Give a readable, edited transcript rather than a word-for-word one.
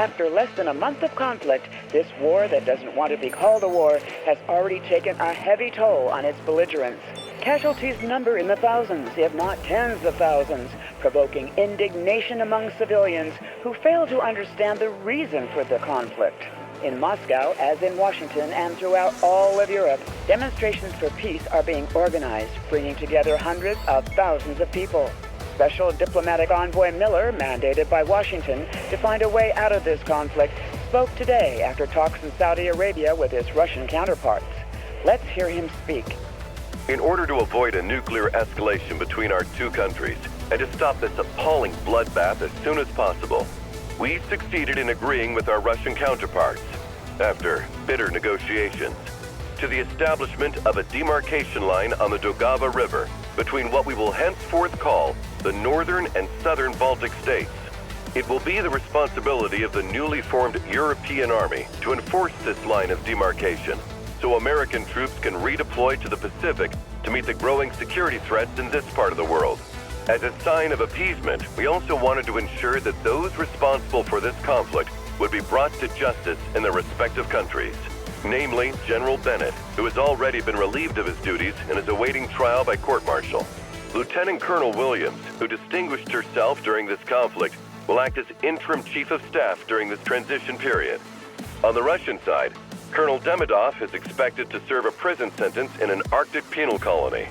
After less than a month of conflict, this war that doesn't want to be called a war has already taken a heavy toll on its belligerents. Casualties number in the thousands, if not tens of thousands, provoking indignation among civilians who fail to understand the reason for the conflict. In Moscow, as in Washington and throughout all of Europe, demonstrations for peace are being organized, bringing together hundreds of thousands of people. Special diplomatic envoy Miller, mandated by Washington to find a way out of this conflict, spoke today after talks in Saudi Arabia with his Russian counterparts. Let's hear him speak. In order to avoid a nuclear escalation between our two countries and to stop this appalling bloodbath as soon as possible, we succeeded in agreeing with our Russian counterparts, after bitter negotiations, to the establishment of a demarcation line on the Daugava River between what we will henceforth call the northern and southern Baltic states. It will be the responsibility of the newly formed European Army to enforce this line of demarcation, so American troops can redeploy to the Pacific to meet the growing security threats in this part of the world. As a sign of appeasement, we also wanted to ensure that those responsible for this conflict would be brought to justice in their respective countries. Namely, General Bennett, who has already been relieved of his duties and is awaiting trial by court-martial. Lieutenant Colonel Williams, who distinguished herself during this conflict, will act as interim chief of staff during this transition period. On the Russian side, Colonel Demidov is expected to serve a prison sentence in an Arctic penal colony.